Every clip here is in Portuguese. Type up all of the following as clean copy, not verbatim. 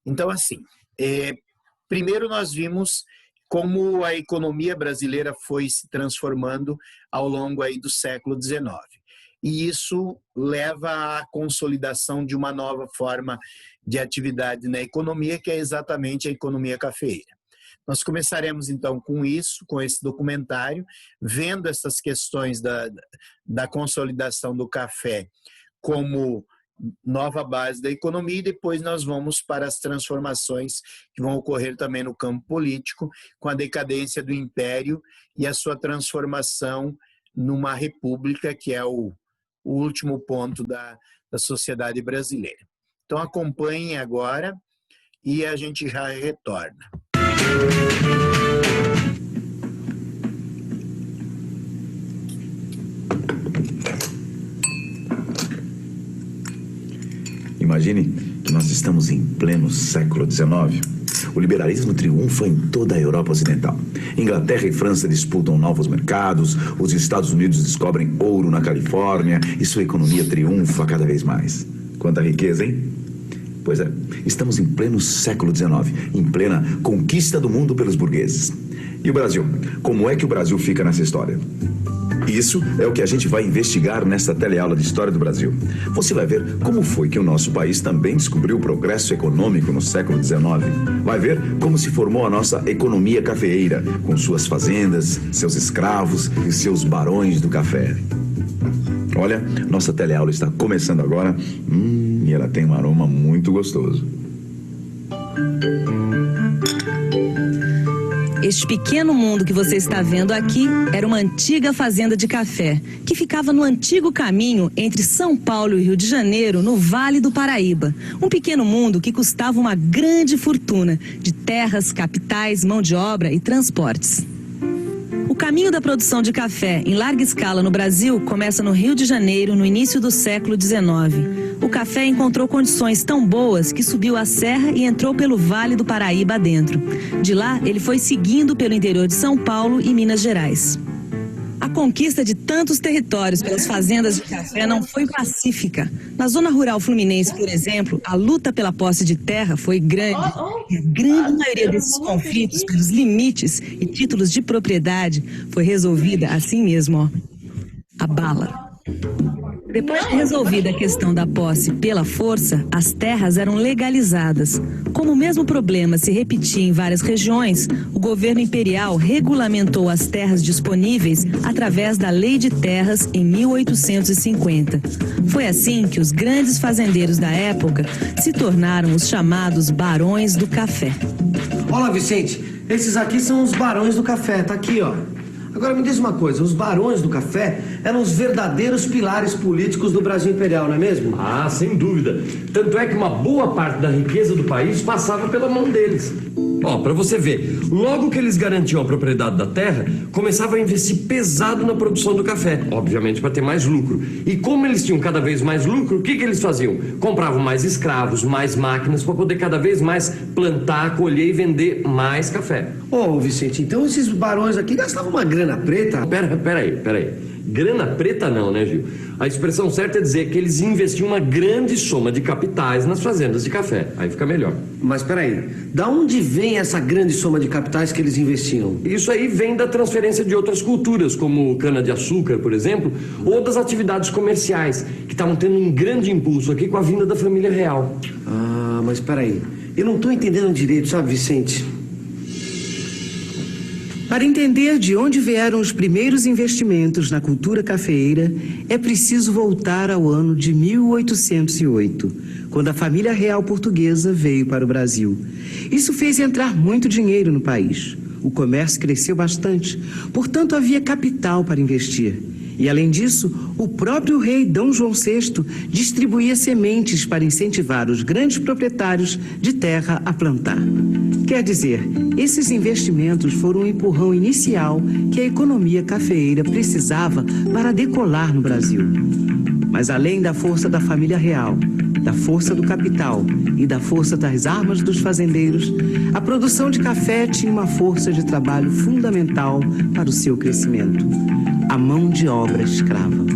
Então, assim, primeiro nós vimos como a economia brasileira foi se transformando ao longo aí do século XIX. E isso leva à consolidação de uma nova forma de atividade na economia, que é exatamente a economia cafeeira. Nós começaremos, então, com isso, com esse documentário, vendo essas questões da consolidação do café como nova base da economia, e depois nós vamos para as transformações que vão ocorrer também no campo político, com a decadência do império e a sua transformação numa república, que é o último ponto da sociedade brasileira. Então acompanhem agora e a gente já retorna. Imagine que nós estamos em pleno século XIX. O liberalismo triunfa em toda a Europa Ocidental. Inglaterra e França disputam novos mercados, os Estados Unidos descobrem ouro na Califórnia e sua economia triunfa cada vez mais. Quanta riqueza, hein? Pois é, estamos em pleno século XIX, em plena conquista do mundo pelos burgueses. E o Brasil? Como é que o Brasil fica nessa história? Isso é o que a gente vai investigar nesta teleaula de História do Brasil. Você vai ver como foi que o nosso país também descobriu o progresso econômico no século XIX. Vai ver como se formou a nossa economia cafeeira, com suas fazendas, seus escravos e seus barões do café. Olha, nossa teleaula está começando agora e ela tem um aroma muito gostoso. Este pequeno mundo que você está vendo aqui era uma antiga fazenda de café, que ficava no antigo caminho entre São Paulo e Rio de Janeiro, no Vale do Paraíba. Um pequeno mundo que custava uma grande fortuna, de terras, capitais, mão de obra e transportes. O caminho da produção de café em larga escala no Brasil começa no Rio de Janeiro, no início do século XIX. O café encontrou condições tão boas que subiu a serra e entrou pelo Vale do Paraíba adentro. De lá, ele foi seguindo pelo interior de São Paulo e Minas Gerais. A conquista de tantos territórios pelas fazendas de café não foi pacífica. Na zona rural fluminense, por exemplo, a luta pela posse de terra foi grande. E a grande maioria desses conflitos pelos limites e títulos de propriedade foi resolvida assim mesmo, ó, a bala. Depois de resolvida a questão da posse pela força, as terras eram legalizadas. Como o mesmo problema se repetia em várias regiões, o governo imperial regulamentou as terras disponíveis através da Lei de Terras em 1850. Foi assim que os grandes fazendeiros da época se tornaram os chamados barões do café. Olha, Vicente, esses aqui são os barões do café, tá aqui, ó. Agora me diz uma coisa, os barões do café eram os verdadeiros pilares políticos do Brasil imperial, não é mesmo? Ah, sem dúvida. Tanto é que uma boa parte da riqueza do país passava pela mão deles. Ó, pra você ver, logo que eles garantiam a propriedade da terra, começavam a investir pesado na produção do café, obviamente para ter mais lucro. E como eles tinham cada vez mais lucro, o que eles faziam? Compravam mais escravos, mais máquinas para poder cada vez mais plantar, colher e vender mais café. Ô, Vicente, então esses barões aqui gastavam uma grana preta? Peraí. Grana preta não, né, Gil? A expressão certa é dizer que eles investiam uma grande soma de capitais nas fazendas de café. Aí fica melhor. Mas peraí, da onde vem essa grande soma de capitais que eles investiam? Isso aí vem da transferência de outras culturas, como cana-de-açúcar, por exemplo, ou das atividades comerciais, que estavam tendo um grande impulso aqui com a vinda da família real. Ah, mas peraí, eu não estou entendendo direito, sabe, Vicente? Para entender de onde vieram os primeiros investimentos na cultura cafeeira, é preciso voltar ao ano de 1808, quando a família real portuguesa veio para o Brasil. Isso fez entrar muito dinheiro no país. O comércio cresceu bastante, portanto havia capital para investir. E, além disso, o próprio rei Dom João VI distribuía sementes para incentivar os grandes proprietários de terra a plantar. Quer dizer, esses investimentos foram um empurrão inicial que a economia cafeeira precisava para decolar no Brasil. Mas, além da força da família real, da força do capital e da força das armas dos fazendeiros, a produção de café tinha uma força de trabalho fundamental para o seu crescimento: a mão de obra escrava.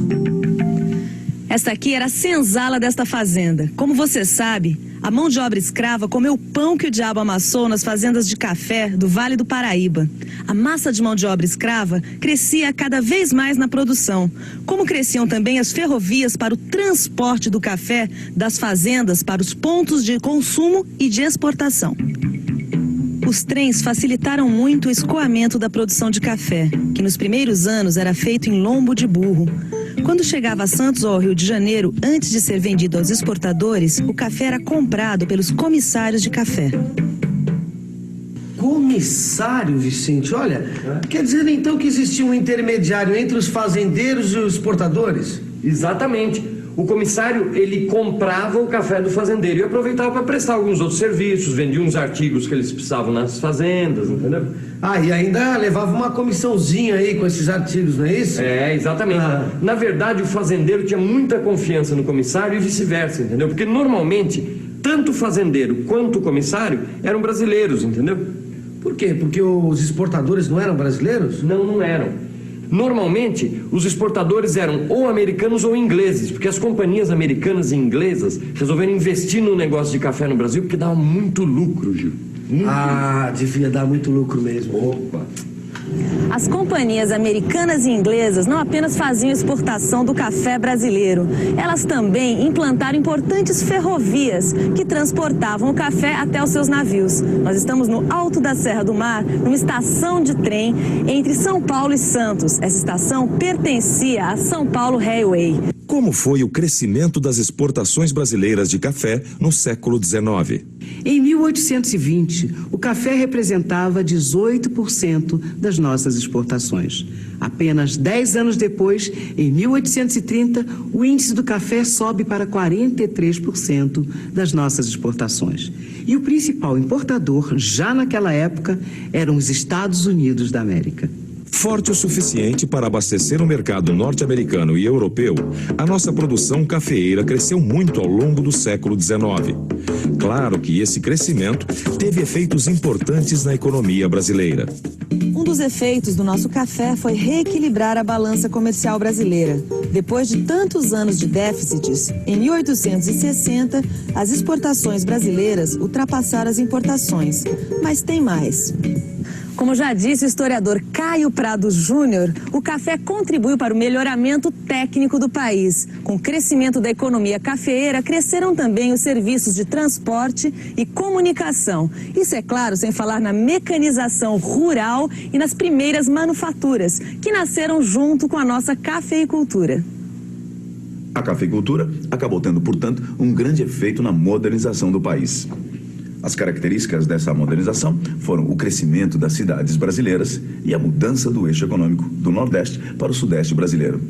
Esta aqui era a senzala desta fazenda. Como você sabe, A mão de obra escrava comeu o pão que o diabo amassou nas fazendas de café do Vale do Paraíba. A massa de mão de obra escrava crescia cada vez mais na produção, como cresciam também as ferrovias para o transporte do café das fazendas para os pontos de consumo e de exportação. Os trens facilitaram muito o escoamento da produção de café, que nos primeiros anos era feito em lombo de burro. Quando chegava a Santos ou ao Rio de Janeiro, antes de ser vendido aos exportadores, o café era comprado pelos comissários de café. Comissário, Vicente? Olha, quer dizer então que existia um intermediário entre os fazendeiros e os exportadores? Exatamente. O comissário, ele comprava o café do fazendeiro e aproveitava para prestar alguns outros serviços, vendia uns artigos que eles precisavam nas fazendas, entendeu? Ah, e ainda levava uma comissãozinha aí com esses artigos, não é isso? É, exatamente. Na verdade, o fazendeiro tinha muita confiança no comissário e vice-versa, entendeu? Porque normalmente, tanto o fazendeiro quanto o comissário eram brasileiros, entendeu? Por quê? Porque os exportadores não eram brasileiros? Não, não eram. Normalmente, os exportadores eram ou americanos ou ingleses, porque as companhias americanas e inglesas resolveram investir no negócio de café no Brasil porque dava muito lucro, Gil. Devia dar muito lucro mesmo. Opa! As companhias americanas e inglesas não apenas faziam exportação do café brasileiro, elas também implantaram importantes ferrovias que transportavam o café até os seus navios. Nós estamos no alto da Serra do Mar, numa estação de trem entre São Paulo e Santos. Essa estação pertencia à São Paulo Railway. Como foi o crescimento das exportações brasileiras de café no século XIX? Em 1820, o café representava 18% das nossas exportações. Apenas 10 anos depois, em 1830, o índice do café sobe para 43% das nossas exportações. E o principal importador, já naquela época, eram os Estados Unidos da América. Forte o suficiente para abastecer o mercado norte-americano e europeu, a nossa produção cafeeira cresceu muito ao longo do século XIX. Claro que esse crescimento teve efeitos importantes na economia brasileira. Um dos efeitos do nosso café foi reequilibrar a balança comercial brasileira. Depois de tantos anos de déficits, em 1860, as exportações brasileiras ultrapassaram as importações. Mas tem mais. Como já disse o historiador Caio Prado Júnior, o café contribuiu para o melhoramento técnico do país. Com o crescimento da economia cafeeira, cresceram também os serviços de transporte e comunicação. Isso, é claro, sem falar na mecanização rural e nas primeiras manufaturas, que nasceram junto com a nossa cafeicultura. A cafeicultura acabou tendo, portanto, um grande efeito na modernização do país. As características dessa modernização foram o crescimento das cidades brasileiras e a mudança do eixo econômico do Nordeste para o Sudeste brasileiro.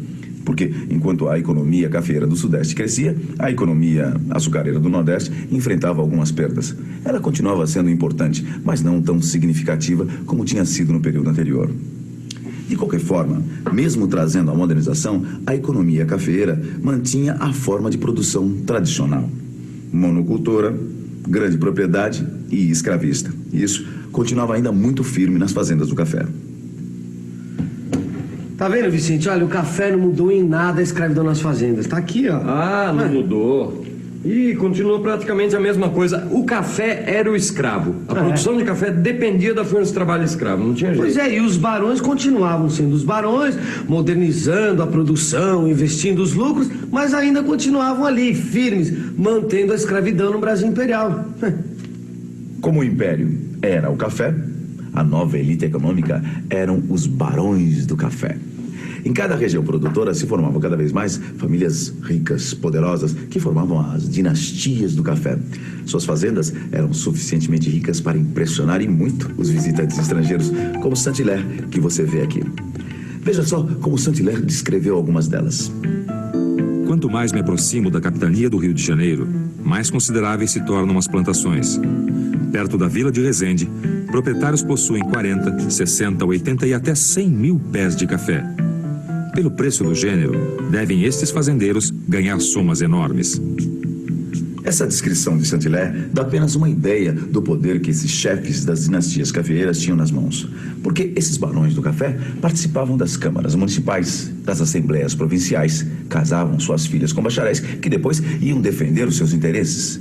Porque, enquanto a economia cafeeira do Sudeste crescia, a economia açucareira do Nordeste enfrentava algumas perdas. Ela continuava sendo importante, mas não tão significativa como tinha sido no período anterior. De qualquer forma, mesmo trazendo a modernização, a economia cafeeira mantinha a forma de produção tradicional. Monocultora, grande propriedade e escravista. Isso continuava ainda muito firme nas fazendas do café. Tá vendo, Vicente? Olha, o café não mudou em nada a escravidão nas fazendas. Tá aqui, ó. Não mudou. E continuou praticamente a mesma coisa. O café era o escravo. A produção de café dependia da força de trabalho escravo, não tinha jeito. Pois é, e os barões continuavam sendo os barões, modernizando a produção, investindo os lucros, mas ainda continuavam ali, firmes, mantendo a escravidão no Brasil Imperial. Como o império era o café, a nova elite econômica eram os barões do café. Em cada região produtora se formavam cada vez mais famílias ricas, poderosas, que formavam as dinastias do café. Suas fazendas eram suficientemente ricas para impressionar e muito os visitantes estrangeiros, como Saint-Hilaire, que você vê aqui. Veja só como Saint-Hilaire descreveu algumas delas. Quanto mais me aproximo da capitania do Rio de Janeiro, mais consideráveis se tornam as plantações. Perto da vila de Resende, proprietários possuem 40, 60, 80 e até 100 mil pés de café. Pelo preço do gênero, devem estes fazendeiros ganhar somas enormes. Essa descrição de Saint-Hilaire dá apenas uma ideia do poder que esses chefes das dinastias cafeeiras tinham nas mãos. Porque esses barões do café participavam das câmaras municipais, das assembleias provinciais, casavam suas filhas com bacharéis que depois iam defender os seus interesses.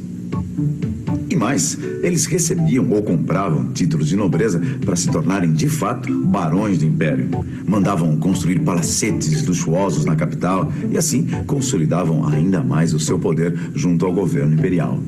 E mais, eles recebiam ou compravam títulos de nobreza para se tornarem, de fato, barões do império. Mandavam construir palacetes luxuosos na capital e, assim, consolidavam ainda mais o seu poder junto ao governo imperial.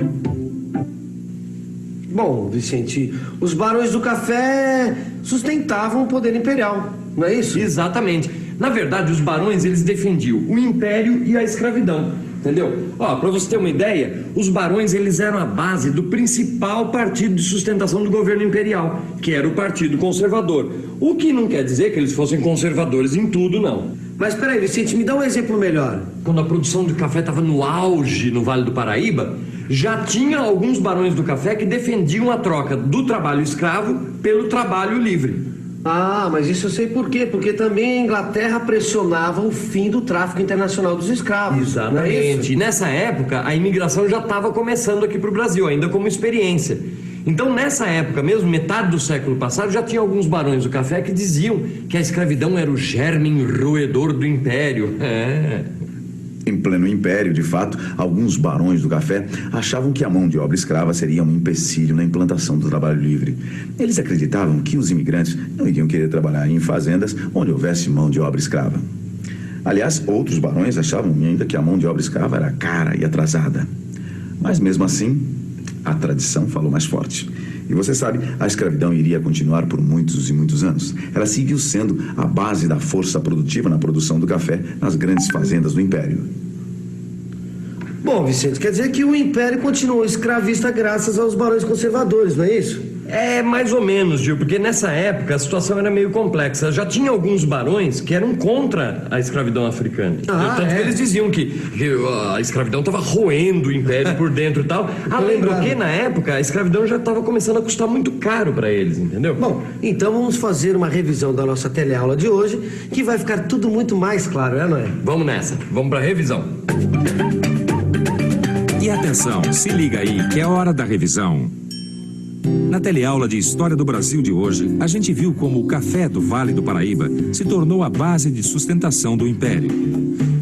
Bom, Vicente, os barões do café sustentavam o poder imperial, não é isso? Exatamente. Na verdade, os barões, eles defendiam o império e a escravidão, entendeu? Ó, pra você ter uma ideia, os barões, eles eram a base do principal partido de sustentação do governo imperial, que era o Partido Conservador. O que não quer dizer que eles fossem conservadores em tudo, não. Mas peraí, Vicente, me dá um exemplo melhor. Quando a produção de café estava no auge no Vale do Paraíba, já tinha alguns barões do café que defendiam a troca do trabalho escravo pelo trabalho livre. Ah, mas isso eu sei por quê. Porque também a Inglaterra pressionava o fim do tráfico internacional dos escravos. Não é isso? Exatamente. E nessa época, a imigração já estava começando aqui para o Brasil, ainda como experiência. Então, nessa época mesmo, metade do século passado, já tinha alguns barões do café que diziam que a escravidão era o germe roedor do império. Em pleno império, de fato, alguns barões do café achavam que a mão de obra escrava seria um empecilho na implantação do trabalho livre. Eles acreditavam que os imigrantes não iriam querer trabalhar em fazendas onde houvesse mão de obra escrava. Aliás, outros barões achavam ainda que a mão de obra escrava era cara e atrasada. Mas mesmo assim, a tradição falou mais forte. E você sabe, a escravidão iria continuar por muitos e muitos anos. Ela seguiu sendo a base da força produtiva na produção do café nas grandes fazendas do Império. Bom, Vicente, quer dizer que o Império continuou escravista graças aos barões conservadores, não é isso? É, mais ou menos, Gil, porque nessa época a situação era meio complexa. Já tinha alguns barões que eram contra a escravidão africana. Tanto que eles diziam que a escravidão estava roendo o império por dentro e tal. Além do que, na época, a escravidão já estava começando a custar muito caro para eles, entendeu? Bom, então vamos fazer uma revisão da nossa teleaula de hoje, que vai ficar tudo muito mais claro, não é? Vamos nessa, vamos para a revisão. E atenção, se liga aí que é hora da revisão. Na teleaula de História do Brasil de hoje, a gente viu como o café do Vale do Paraíba se tornou a base de sustentação do Império.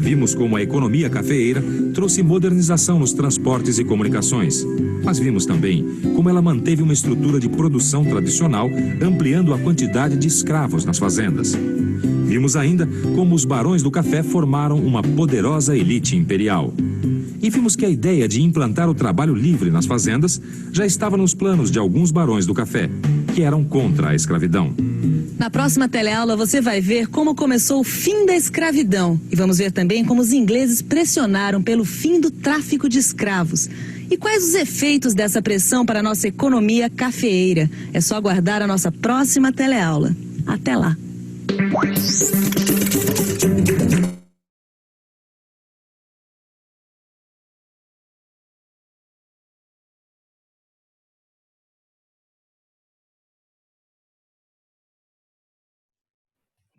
Vimos como a economia cafeeira trouxe modernização nos transportes e comunicações. Mas vimos também como ela manteve uma estrutura de produção tradicional, ampliando a quantidade de escravos nas fazendas. Vimos ainda como os barões do café formaram uma poderosa elite imperial. E vimos que a ideia de implantar o trabalho livre nas fazendas já estava nos planos de alguns barões do café, que eram contra a escravidão. Na próxima teleaula você vai ver como começou o fim da escravidão. E vamos ver também como os ingleses pressionaram pelo fim do tráfico de escravos. E quais os efeitos dessa pressão para a nossa economia cafeeira. É só aguardar a nossa próxima teleaula. Até lá!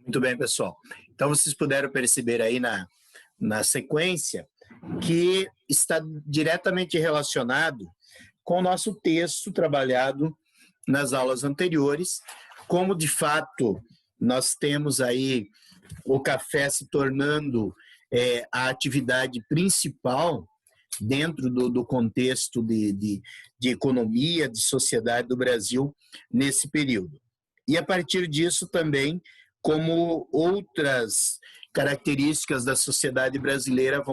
Muito bem, pessoal. Então, vocês puderam perceber aí na sequência que está diretamente relacionado com o nosso texto trabalhado nas aulas anteriores, como, de fato, nós temos aí o café se tornando a atividade principal dentro do contexto de economia, de sociedade do Brasil nesse período. E, a partir disso, também, como outras características da sociedade brasileira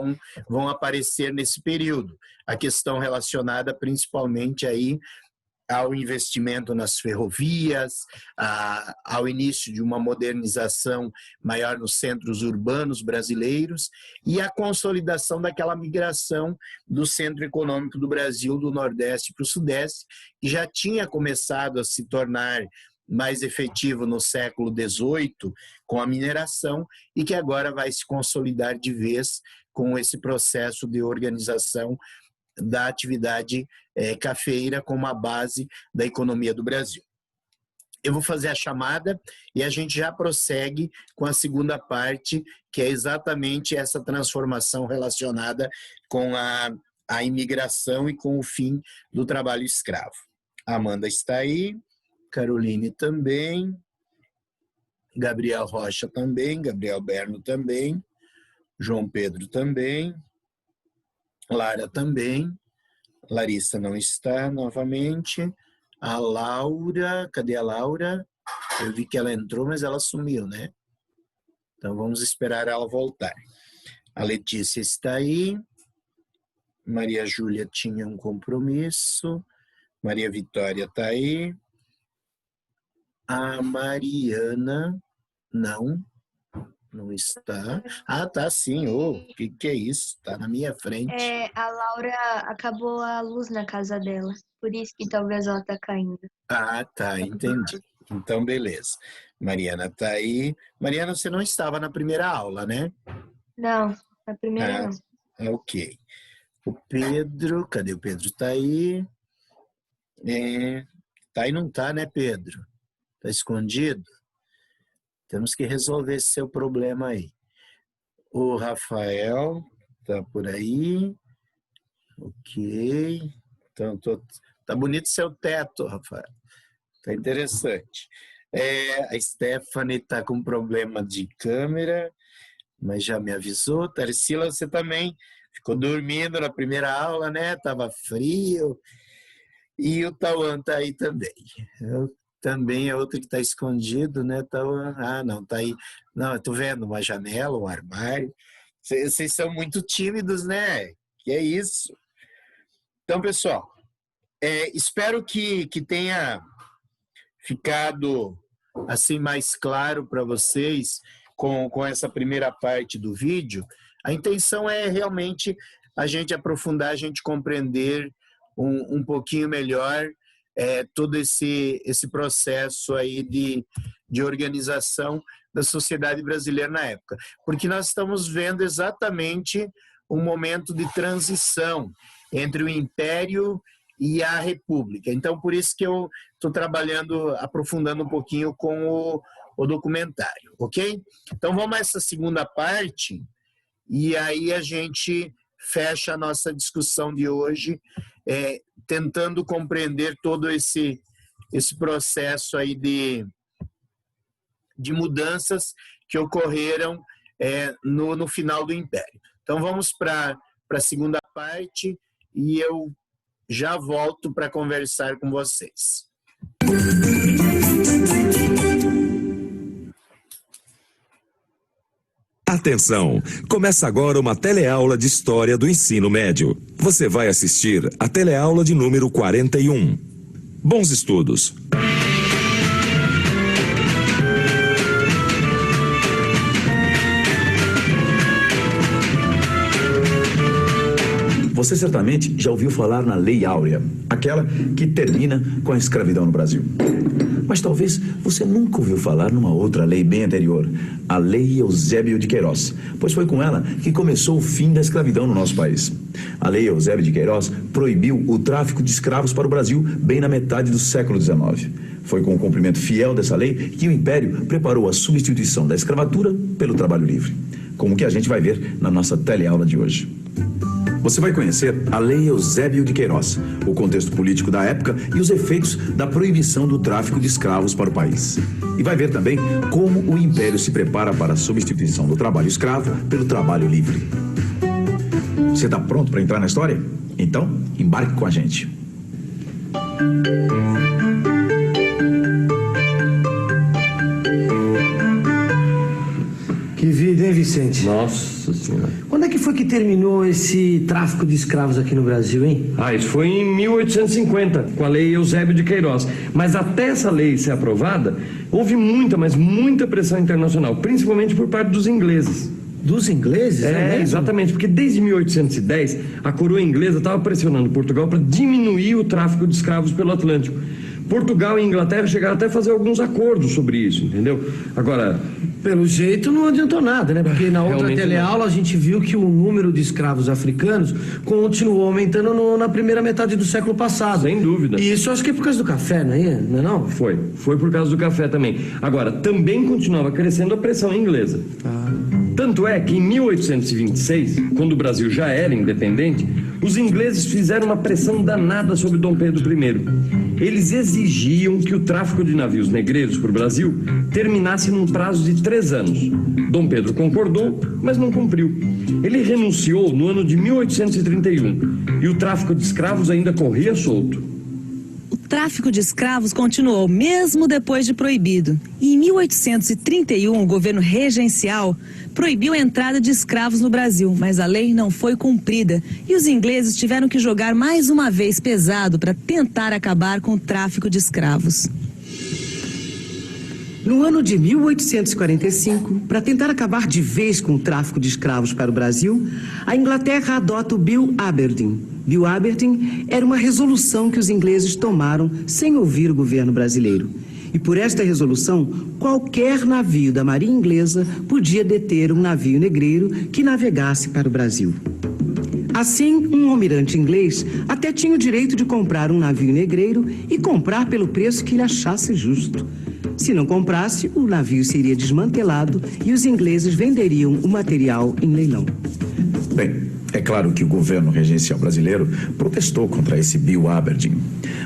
vão aparecer nesse período. A questão relacionada principalmente aí ao investimento nas ferrovias, ao início de uma modernização maior nos centros urbanos brasileiros e a consolidação daquela migração do centro econômico do Brasil, do Nordeste para o Sudeste, que já tinha começado a se tornar mais efetivo no século XVIII, com a mineração, e que agora vai se consolidar de vez com esse processo de organização da atividade cafeeira como a base da economia do Brasil. Eu vou fazer a chamada e a gente já prossegue com a segunda parte, que é exatamente essa transformação relacionada com a imigração e com o fim do trabalho escravo. A Amanda está aí. Caroline também, Gabriel Rocha também, Gabriel Berno também, João Pedro também, Lara também, Larissa não está novamente. A Laura, cadê a Laura? Eu vi que ela entrou, mas ela sumiu, né? Então vamos esperar ela voltar. A Letícia está aí. Maria Júlia tinha um compromisso. Maria Vitória está aí. A Mariana, não está. Ah, tá sim. O que é isso? Está na minha frente. A Laura acabou a luz na casa dela, por isso que talvez ela tá caindo. Ah, tá, entendi. Então, beleza. Mariana está aí. Mariana, você não estava na primeira aula, né? Não, na primeira não. Ok. O Pedro, cadê o Pedro? Está aí. Tá aí, não tá, né, Pedro? Tá escondido? Temos que resolver esse seu problema aí. O Rafael tá por aí. Ok. Então, tá bonito seu teto, Rafael. Tá interessante. A Stephanie tá com problema de câmera, mas já me avisou. Tarsila, você também ficou dormindo na primeira aula, né? Tava frio. E o Tauan tá aí também. Também é outro que está escondido, né, Tauan? Ah, não, tá aí. Não, eu tô vendo uma janela, um armário. Vocês são muito tímidos, né? Que é isso. Então, pessoal, espero que tenha ficado assim mais claro para vocês com essa primeira parte do vídeo. A intenção é realmente a gente aprofundar, a gente compreender um pouquinho melhor todo esse processo aí de organização da sociedade brasileira na época. Porque nós estamos vendo exatamente um momento de transição entre o Império e a República. Então, por isso que eu estou trabalhando, aprofundando um pouquinho com o documentário, ok? Então, vamos a essa segunda parte e aí a gente fecha a nossa discussão de hoje, tentando compreender todo esse processo aí de mudanças que ocorreram no final do Império. Então, vamos para a segunda parte e eu já volto para conversar com vocês. Atenção! Começa agora uma teleaula de História do Ensino Médio. Você vai assistir a teleaula de número 41. Bons estudos! Você certamente já ouviu falar na Lei Áurea, aquela que termina com a escravidão no Brasil. Mas talvez você nunca ouviu falar numa outra lei bem anterior, a Lei Eusébio de Queiroz, pois foi com ela que começou o fim da escravidão no nosso país. A Lei Eusébio de Queiroz proibiu o tráfico de escravos para o Brasil bem na metade do século XIX. Foi com o cumprimento fiel dessa lei que o Império preparou a substituição da escravatura pelo trabalho livre, como que a gente vai ver na nossa teleaula de hoje. Você vai conhecer a Lei Eusébio de Queiroz, o contexto político da época e os efeitos da proibição do tráfico de escravos para o país. E vai ver também como o Império se prepara para a substituição do trabalho escravo pelo trabalho livre. Você está pronto para entrar na história? Então, embarque com a gente. Que vida, hein, Vicente? Nossa Senhora. Quando é que foi que terminou esse tráfico de escravos aqui no Brasil, hein? Isso foi em 1850, com a Lei Eusébio de Queiroz. Mas até essa lei ser aprovada, houve muita, mas muita pressão internacional, principalmente por parte dos ingleses. Dos ingleses? Exatamente, porque desde 1810 a coroa inglesa estava pressionando Portugal para diminuir o tráfico de escravos pelo Atlântico. Portugal e Inglaterra chegaram até a fazer alguns acordos sobre isso, entendeu? Agora, pelo jeito não adiantou nada, né? Porque na outra teleaula a gente viu que o número de escravos africanos continuou aumentando na primeira metade do século passado. Sem dúvida. E isso acho que é por causa do café, não é? Não é não? Foi por causa do café também. Agora, também continuava crescendo a pressão inglesa. Tanto é que em 1826, quando o Brasil já era independente, os ingleses fizeram uma pressão danada sobre Dom Pedro I. Eles exigiam que o tráfico de navios negreiros para o Brasil terminasse num prazo de 3 anos. Dom Pedro concordou, mas não cumpriu. Ele renunciou no ano de 1831 e o tráfico de escravos ainda corria solto. O tráfico de escravos continuou mesmo depois de proibido. E em 1831, o governo regencial proibiu a entrada de escravos no Brasil, mas a lei não foi cumprida e os ingleses tiveram que jogar mais uma vez pesado para tentar acabar com o tráfico de escravos. No ano de 1845, para tentar acabar de vez com o tráfico de escravos para o Brasil, a Inglaterra adota o Bill Aberdeen. Bill Aberdeen era uma resolução que os ingleses tomaram sem ouvir o governo brasileiro. E por esta resolução, qualquer navio da Marinha Inglesa podia deter um navio negreiro que navegasse para o Brasil. Assim, um almirante inglês até tinha o direito de comprar um navio negreiro e comprar pelo preço que ele achasse justo. Se não comprasse, o navio seria desmantelado e os ingleses venderiam o material em leilão. Bem, é claro que o governo regencial brasileiro protestou contra esse Bill Aberdeen,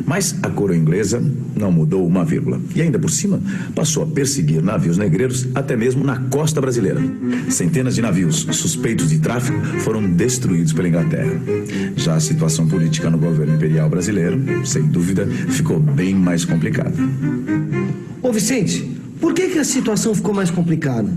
mas a coroa inglesa não mudou uma vírgula e ainda por cima passou a perseguir navios negreiros até mesmo na costa brasileira. Centenas de navios suspeitos de tráfico foram destruídos pela Inglaterra. Já a situação política no governo imperial brasileiro, sem dúvida, ficou bem mais complicada. Ô Vicente, por que a situação ficou mais complicada?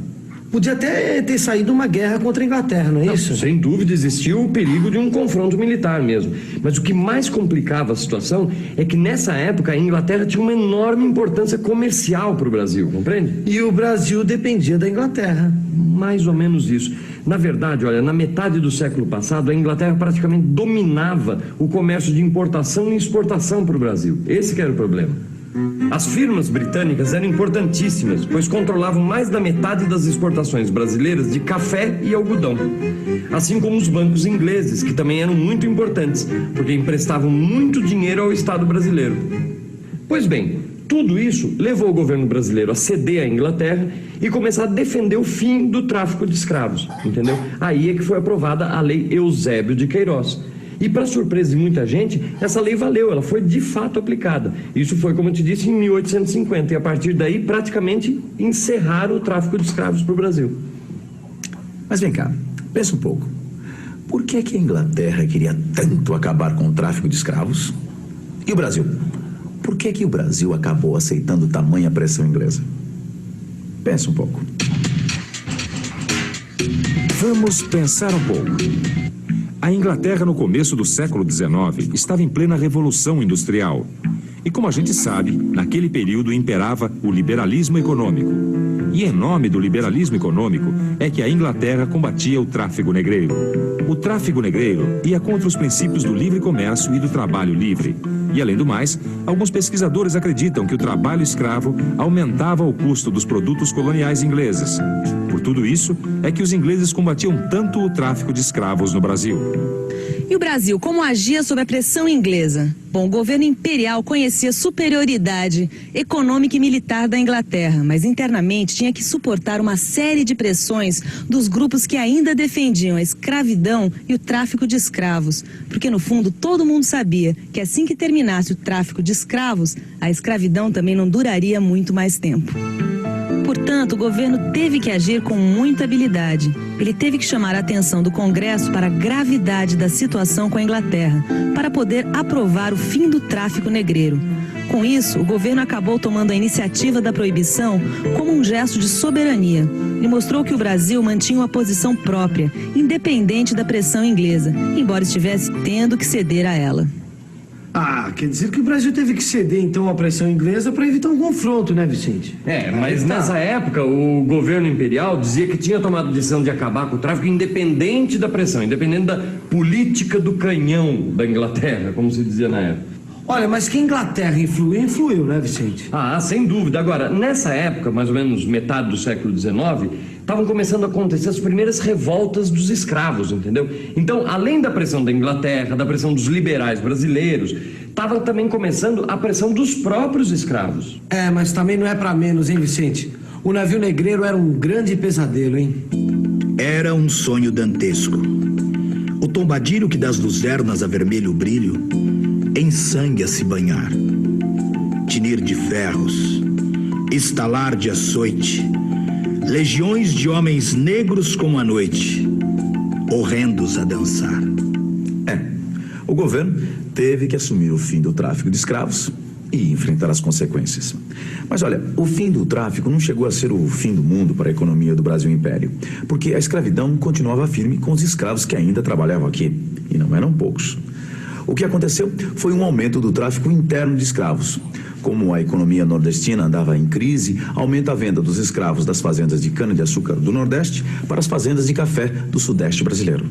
Podia até ter saído uma guerra contra a Inglaterra, não é isso? Sem dúvida existiu o perigo de um confronto militar mesmo. Mas o que mais complicava a situação é que nessa época a Inglaterra tinha uma enorme importância comercial para o Brasil, compreende? E o Brasil dependia da Inglaterra. Mais ou menos isso. Na verdade, olha, na metade do século passado, a Inglaterra praticamente dominava o comércio de importação e exportação para o Brasil. Esse que era o problema. As firmas britânicas eram importantíssimas, pois controlavam mais da metade das exportações brasileiras de café e algodão. Assim como os bancos ingleses, que também eram muito importantes, porque emprestavam muito dinheiro ao Estado brasileiro. Pois bem, tudo isso levou o governo brasileiro a ceder à Inglaterra e começar a defender o fim do tráfico de escravos, entendeu? Aí é que foi aprovada a Lei Eusébio de Queiroz. E, para surpresa de muita gente, essa lei valeu, ela foi de fato aplicada. Isso foi, como eu te disse, em 1850. E a partir daí, praticamente, encerraram o tráfico de escravos para o Brasil. Mas vem cá, pensa um pouco. Por que a Inglaterra queria tanto acabar com o tráfico de escravos? E o Brasil? Por que o Brasil acabou aceitando tamanha pressão inglesa? Pensa um pouco. Vamos pensar um pouco. A Inglaterra, no começo do século XIX, estava em plena revolução industrial. E como a gente sabe, naquele período imperava o liberalismo econômico. E em nome do liberalismo econômico é que a Inglaterra combatia o tráfico negreiro. O tráfico negreiro ia contra os princípios do livre comércio e do trabalho livre. E, além do mais, alguns pesquisadores acreditam que o trabalho escravo aumentava o custo dos produtos coloniais ingleses. Por tudo isso, é que os ingleses combatiam tanto o tráfico de escravos no Brasil. E o Brasil, como agia sob a pressão inglesa? Bom, o governo imperial conhecia a superioridade econômica e militar da Inglaterra, mas internamente tinha que suportar uma série de pressões dos grupos que ainda defendiam a escravidão e o tráfico de escravos. Porque, no fundo, todo mundo sabia que assim que terminasse o tráfico de escravos, a escravidão também não duraria muito mais tempo. Portanto, o governo teve que agir com muita habilidade. Ele teve que chamar a atenção do Congresso para a gravidade da situação com a Inglaterra, para poder aprovar o fim do tráfico negreiro. Com isso, o governo acabou tomando a iniciativa da proibição como um gesto de soberania e mostrou que o Brasil mantinha uma posição própria, independente da pressão inglesa, embora estivesse tendo que ceder a ela. Ah, quer dizer que o Brasil teve que ceder, então, à pressão inglesa para evitar um confronto, né, Vicente? Mas nessa época, o governo imperial dizia que tinha tomado a decisão de acabar com o tráfico independente da pressão, independente da política do canhão da Inglaterra, como se dizia na época. Olha, mas que a Inglaterra influiu, né, Vicente? Ah, sem dúvida. Agora, nessa época, mais ou menos metade do século XIX, estavam começando a acontecer as primeiras revoltas dos escravos, entendeu? Então, além da pressão da Inglaterra, da pressão dos liberais brasileiros, estava também começando a pressão dos próprios escravos. Mas também não é para menos, hein, Vicente? O navio negreiro era um grande pesadelo, hein? Era um sonho dantesco. O tombadilho que das luzernas a vermelho brilho, em sangue a se banhar. tinir de ferros, estalar de açoite, legiões de homens negros como a noite, horrendos a dançar. O governo teve que assumir o fim do tráfico de escravos e enfrentar as consequências. Mas olha, o fim do tráfico não chegou a ser o fim do mundo para a economia do Brasil Império, porque a escravidão continuava firme com os escravos que ainda trabalhavam aqui, e não eram poucos. O que aconteceu foi um aumento do tráfico interno de escravos. Como a economia nordestina andava em crise, aumenta a venda dos escravos das fazendas de cana-de-açúcar do Nordeste para as fazendas de café do Sudeste brasileiro.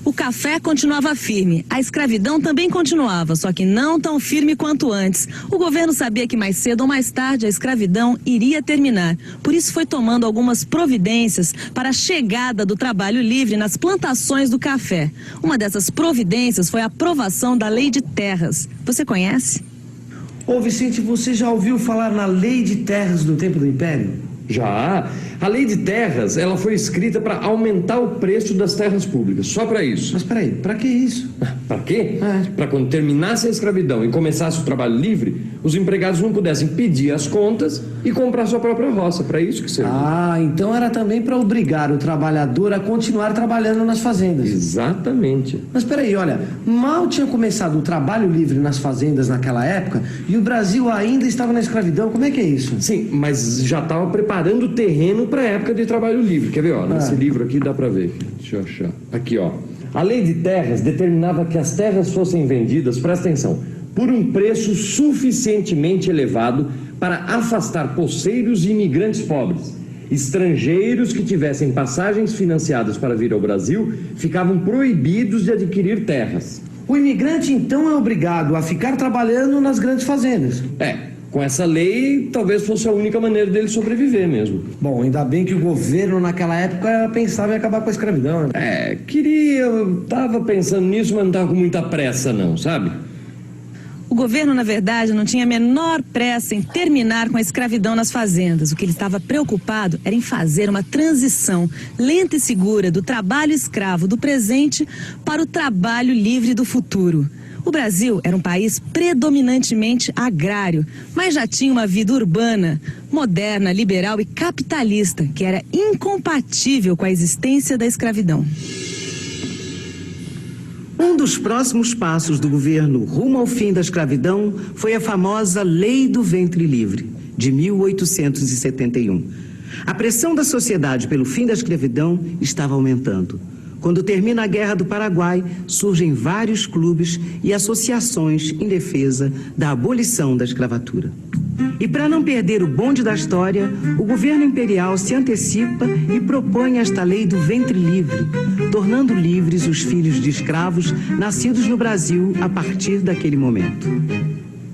O café continuava firme, a escravidão também continuava, só que não tão firme quanto antes. O governo sabia que mais cedo ou mais tarde a escravidão iria terminar. Por isso foi tomando algumas providências para a chegada do trabalho livre nas plantações do café. Uma dessas providências foi a aprovação da Lei de Terras. Você conhece? Ô Vicente, você já ouviu falar na Lei de Terras do tempo do Império? Já. A Lei de Terras, ela foi escrita para aumentar o preço das terras públicas, só para isso. Mas peraí, pra que isso? Para quê? Para quando terminasse a escravidão e começasse o trabalho livre, os empregados não pudessem pedir as contas e comprar sua própria roça. Para isso que serviu. Ah, então era também para obrigar o trabalhador a continuar trabalhando nas fazendas. Exatamente. Mas peraí, olha, mal tinha começado o trabalho livre nas fazendas naquela época e o Brasil ainda estava na escravidão. Como é que é isso? Sim, mas já estava preparando o terreno para a época de trabalho livre. Quer ver, ó? Nesse livro aqui dá para ver. Deixa eu achar. Aqui, ó. A Lei de Terras determinava que as terras fossem vendidas, presta atenção, por um preço suficientemente elevado para afastar poceiros e imigrantes pobres. Estrangeiros que tivessem passagens financiadas para vir ao Brasil ficavam proibidos de adquirir terras. O imigrante, então, é obrigado a ficar trabalhando nas grandes fazendas. Com essa lei, talvez fosse a única maneira dele sobreviver mesmo. Bom, ainda bem que o governo naquela época pensava em acabar com a escravidão, né? Eu tava pensando nisso, mas não tava com muita pressa não, sabe? O governo, na verdade, não tinha a menor pressa em terminar com a escravidão nas fazendas. O que ele estava preocupado era em fazer uma transição lenta e segura do trabalho escravo do presente para o trabalho livre do futuro. O Brasil era um país predominantemente agrário, mas já tinha uma vida urbana, moderna, liberal e capitalista, que era incompatível com a existência da escravidão. Um dos próximos passos do governo rumo ao fim da escravidão foi a famosa Lei do Ventre Livre, de 1871. A pressão da sociedade pelo fim da escravidão estava aumentando. Quando termina a Guerra do Paraguai, surgem vários clubes e associações em defesa da abolição da escravatura. E para não perder o bonde da história, o governo imperial se antecipa e propõe esta lei do ventre livre, tornando livres os filhos de escravos nascidos no Brasil a partir daquele momento.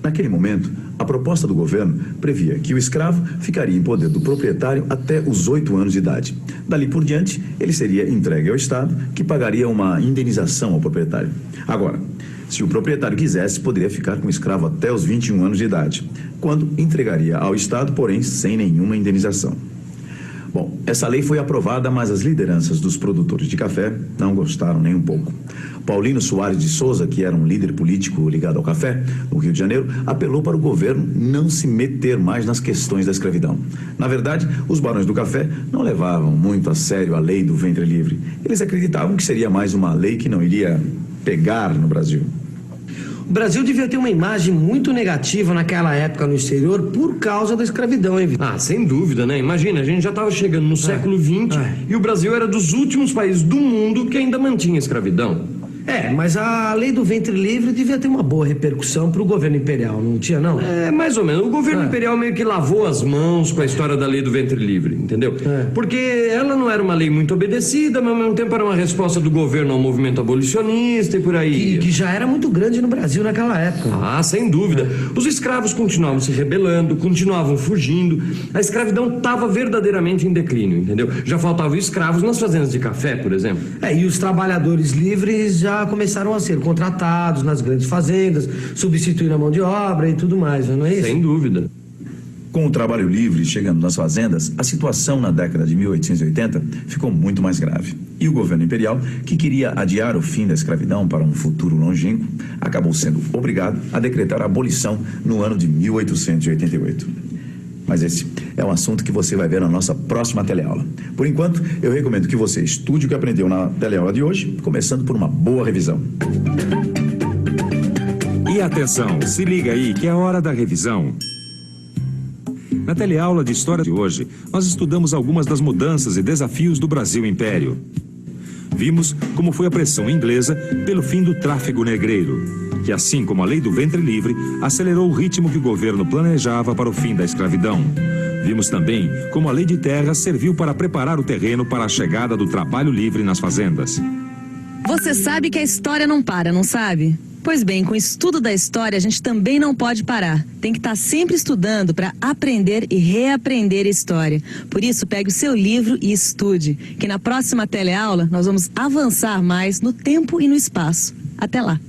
Naquele momento, a proposta do governo previa que o escravo ficaria em poder do proprietário até os 8 anos de idade. Dali por diante, ele seria entregue ao Estado, que pagaria uma indenização ao proprietário. Agora, se o proprietário quisesse, poderia ficar com o escravo até os 21 anos de idade, quando entregaria ao Estado, porém, sem nenhuma indenização. Bom, essa lei foi aprovada, mas as lideranças dos produtores de café não gostaram nem um pouco. Paulino Soares de Souza, que era um líder político ligado ao café, no Rio de Janeiro, apelou para o governo não se meter mais nas questões da escravidão. Na verdade, os barões do café não levavam muito a sério a lei do ventre livre. Eles acreditavam que seria mais uma lei que não iria pegar no Brasil. O Brasil devia ter uma imagem muito negativa naquela época no exterior por causa da escravidão, hein? Sem dúvida, né? Imagina, a gente já estava chegando no século XX e o Brasil era dos últimos países do mundo que ainda mantinha escravidão. Mas a lei do ventre livre devia ter uma boa repercussão para o governo imperial, não tinha, não? Mais ou menos. O governo imperial meio que lavou as mãos com a história da lei do ventre livre, entendeu? Porque ela não era uma lei muito obedecida, mas ao mesmo tempo era uma resposta do governo ao movimento abolicionista e por aí. Que já era muito grande no Brasil naquela época. Sem dúvida. Os escravos continuavam se rebelando, continuavam fugindo. A escravidão estava verdadeiramente em declínio, entendeu? Já faltavam escravos nas fazendas de café, por exemplo. E os trabalhadores livres já começaram a ser contratados nas grandes fazendas, substituindo a mão de obra e tudo mais, não é isso? Sem dúvida. Com o trabalho livre chegando nas fazendas, a situação na década de 1880 ficou muito mais grave. E o governo imperial, que queria adiar o fim da escravidão para um futuro longínquo, acabou sendo obrigado a decretar a abolição no ano de 1888. Mas esse é um assunto que você vai ver na nossa próxima teleaula. Por enquanto, eu recomendo que você estude o que aprendeu na teleaula de hoje, começando por uma boa revisão. E atenção, se liga aí que é hora da revisão. Na teleaula de História de hoje, nós estudamos algumas das mudanças e desafios do Brasil Império. Vimos como foi a pressão inglesa pelo fim do tráfego negreiro, que assim como a lei do ventre livre, acelerou o ritmo que o governo planejava para o fim da escravidão. Vimos também como a lei de terras serviu para preparar o terreno para a chegada do trabalho livre nas fazendas. Você sabe que a história não para, não sabe? Pois bem, com o estudo da história, a gente também não pode parar. Tem que estar sempre estudando para aprender e reaprender a história. Por isso, pegue o seu livro e estude, que na próxima teleaula nós vamos avançar mais no tempo e no espaço. Até lá!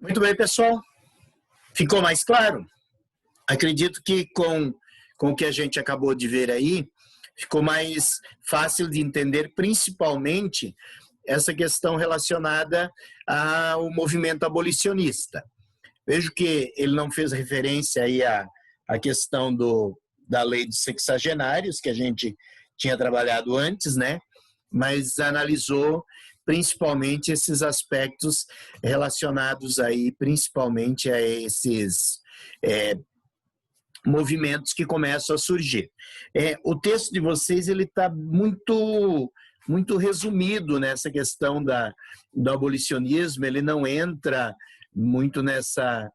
Muito bem, pessoal. Ficou mais claro? Acredito que com o que a gente acabou de ver aí, ficou mais fácil de entender, principalmente essa questão relacionada ao movimento abolicionista. Vejo que ele não fez referência aí à questão da lei dos sexagenários, que a gente tinha trabalhado antes, né? Mas analisou principalmente esses aspectos relacionados aí, principalmente a esses movimentos que começam a surgir. O texto de vocês ele está muito resumido nessa questão do abolicionismo, ele não entra muito nessa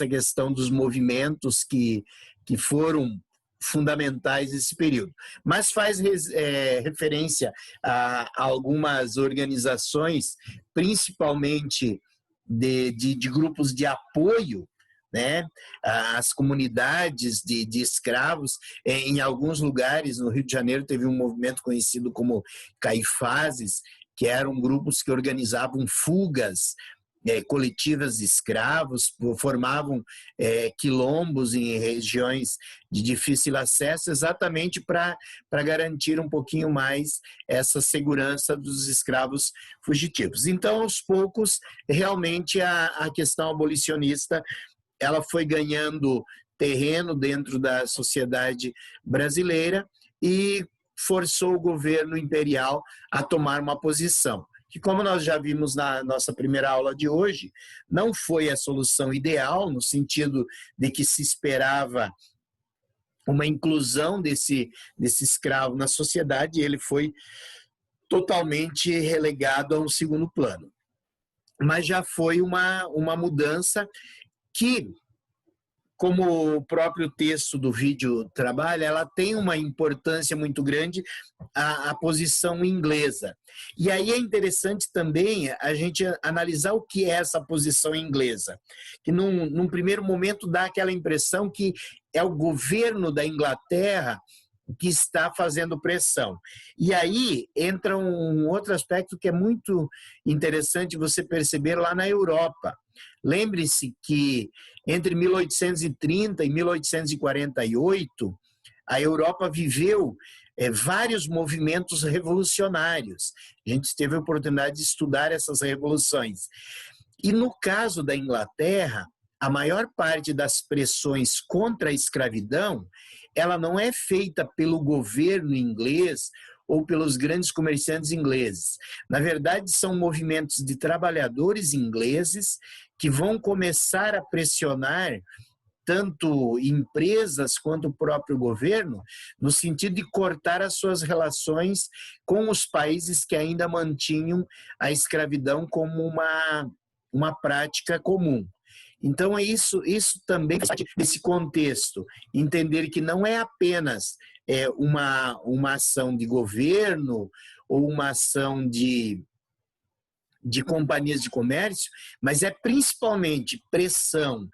questão dos movimentos que foram fundamentais nesse período. Mas faz referência a algumas organizações, principalmente de grupos de apoio, né? As comunidades de escravos, em alguns lugares no Rio de Janeiro teve um movimento conhecido como Caifazes, que eram grupos que organizavam fugas coletivas de escravos, formavam quilombos em regiões de difícil acesso, exatamente para garantir um pouquinho mais essa segurança dos escravos fugitivos. Então, aos poucos, realmente a questão abolicionista ela foi ganhando terreno dentro da sociedade brasileira e forçou o governo imperial a tomar uma posição, que, como nós já vimos na nossa primeira aula de hoje, não foi a solução ideal, no sentido de que se esperava uma inclusão desse escravo na sociedade, e ele foi totalmente relegado a um segundo plano. Mas já foi uma mudança que, como o próprio texto do vídeo trabalha, ela tem uma importância muito grande a posição inglesa. E aí é interessante também a gente analisar o que é essa posição inglesa, que num primeiro momento dá aquela impressão que é o governo da Inglaterra que está fazendo pressão. E aí entra um outro aspecto que é muito interessante você perceber lá na Europa. Lembre-se que entre 1830 e 1848, a Europa viveu vários movimentos revolucionários. A gente teve a oportunidade de estudar essas revoluções. E no caso da Inglaterra, a maior parte das pressões contra a escravidão, ela não é feita pelo governo inglês ou pelos grandes comerciantes ingleses. Na verdade, são movimentos de trabalhadores ingleses que vão começar a pressionar tanto empresas quanto o próprio governo, no sentido de cortar as suas relações com os países que ainda mantinham a escravidão como uma prática comum. Então, isso também faz parte desse contexto, entender que não é apenas uma ação de governo ou uma ação de companhias de comércio, mas é principalmente pressão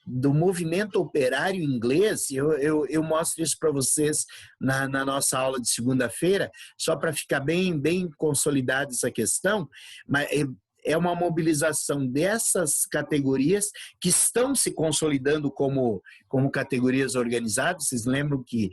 do movimento operário inglês, eu mostro isso para vocês na nossa aula de segunda-feira, só para ficar bem consolidada essa questão, mas é uma mobilização dessas categorias que estão se consolidando como categorias organizadas. Vocês lembram que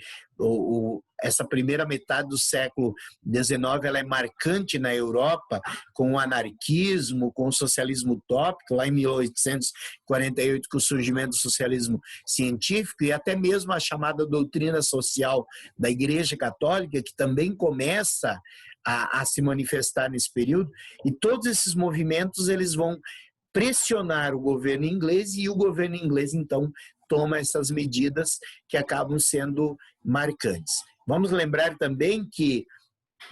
essa primeira metade do século XIX ela é marcante na Europa, com o anarquismo, com o socialismo utópico, lá em 1848, com o surgimento do socialismo científico, e até mesmo a chamada doutrina social da Igreja Católica, que também começa a se manifestar nesse período, e todos esses movimentos eles vão pressionar o governo inglês, e o governo inglês, então, toma essas medidas que acabam sendo marcantes. Vamos lembrar também que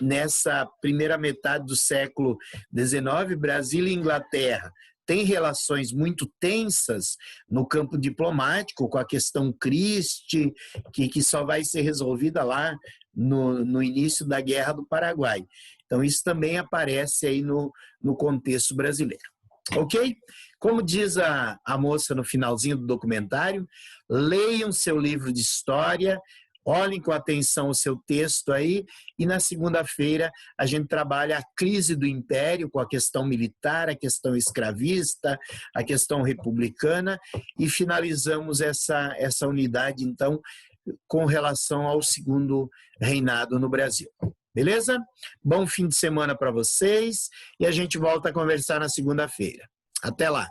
nessa primeira metade do século XIX, Brasil e Inglaterra têm relações muito tensas no campo diplomático, com a questão Christie, que só vai ser resolvida lá no início da Guerra do Paraguai. Então, isso também aparece aí no contexto brasileiro. Ok? Como diz a moça no finalzinho do documentário, leiam seu livro de história, olhem com atenção o seu texto aí, e na segunda-feira a gente trabalha a crise do Império, com a questão militar, a questão escravista, a questão republicana, e finalizamos essa unidade, então, com relação ao segundo reinado no Brasil. Beleza? Bom fim de semana para vocês, e a gente volta a conversar na segunda-feira. Até lá!